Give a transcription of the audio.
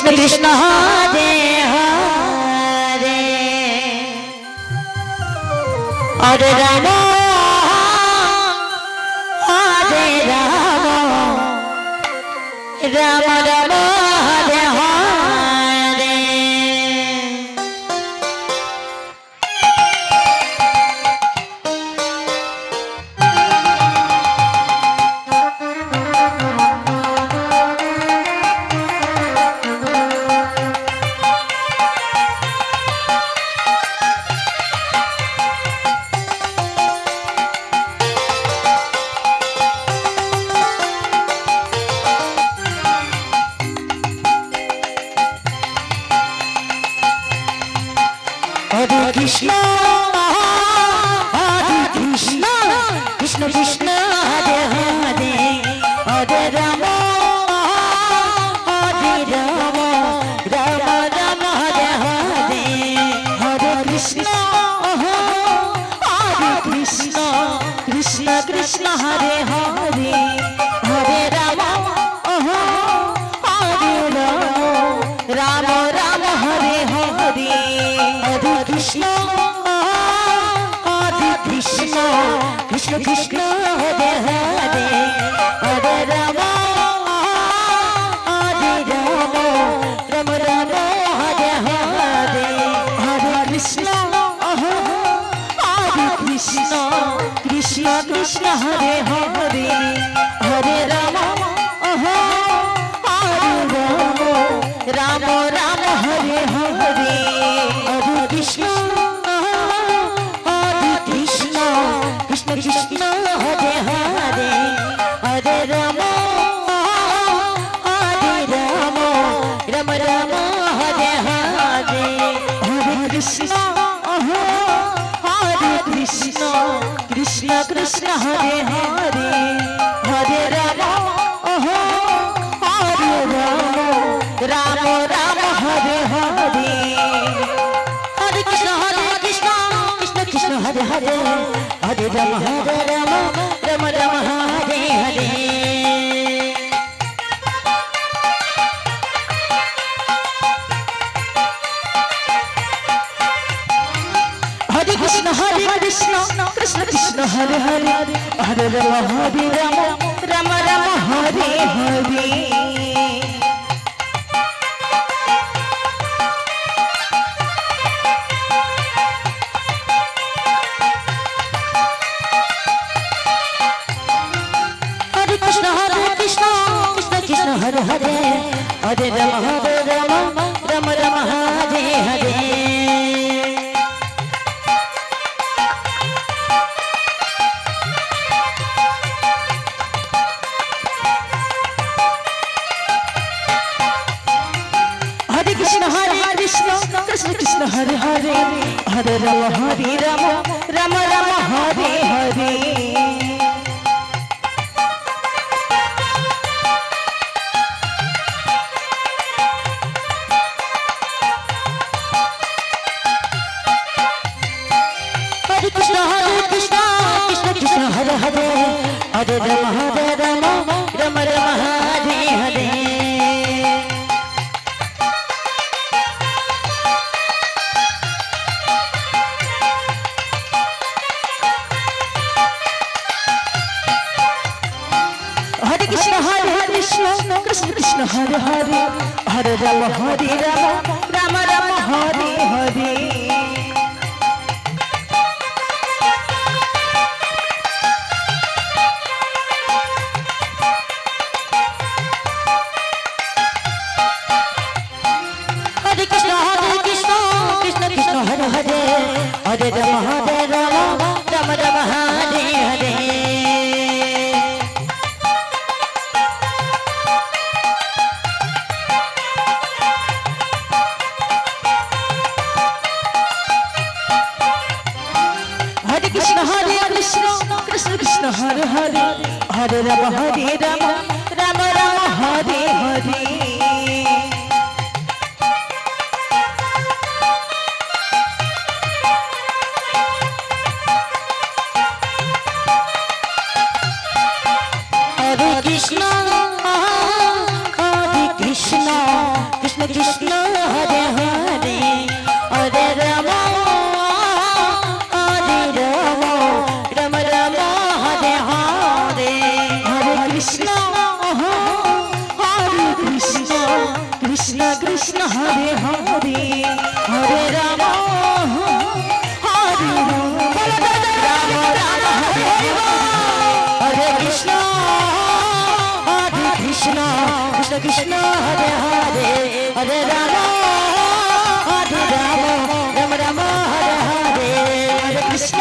Krishna Krishna Hare Hare Hare Ram Hare Ram Ram Ram Hare Hare Hare Krishna, Hare Krishna, Krishna Krishna, Hare Hare, Hare Rama, Hare Rama, Rama Rama, Hare Hare, Hare Krishna, Hare Krishna, Krishna Krishna, Hare Hare, Hare Rama, Hare Rama, Rama Rama, Hare Hare. Hare Krishna, Hare Krishna, Krishna Krishna, Hare Hare, Hare Rama, Hare Rama, Rama Rama, Hare Hare, Hare Krishna, Hare Krishna, Krishna Krishna, Hare Hare, Hare Rama, Hare Rama, Rama Rama, Hare Hare. Hare Krishna, Hare Krishna, Krishna Krishna, Hare Hare, Hare Rama, Hare Rama, Rama Rama, Hare Hare, Hare Krishna, Hare Krishna, Krishna Krishna, Hare Hare, Hare Rama, Hare Rama, Rama Rama, Hare Hare. Hare Krishna, Krishna Krishna, Hare Hare, Hare Rama, Rama Rama, Hare Hare. Hare Krishna, Krishna Krishna, Hare Hare, Hare Rama, Rama Rama, Hare Hare. Krishna, Krishna Krishna, Hare Hare, Hare Rama, Rama Rama, Hare Hare. Hare Krishna, Krishna Krishna, Hare Hare, Hare Rama, Rama Rama, Hare Hare. Krishna, Krishna Krishna, Hare Hare, Hare Rama, Rama Rama, Hare Hare. Hare Krishna, Krishna Krishna, Hare Hare, Hare Rama, Rama Rama, Hare Hare. Hare Krishna, Krishna Krishna, Hare Hare, Hare Rama, Rama Rama, Hare Hare. Hare Krishna, Krishna Krishna, Hare Hare, Hare Rama, Rama Rama, Hare Hare. Krishna, Krishna Krishna Hare Krishna Krishna Krishna Hare Hare Hare Ram Hare Ram Ram Hare Hare Krishna Krishna Krishna Hare Hare Hare Ram Ram Ram Hare Hare Hare Krishna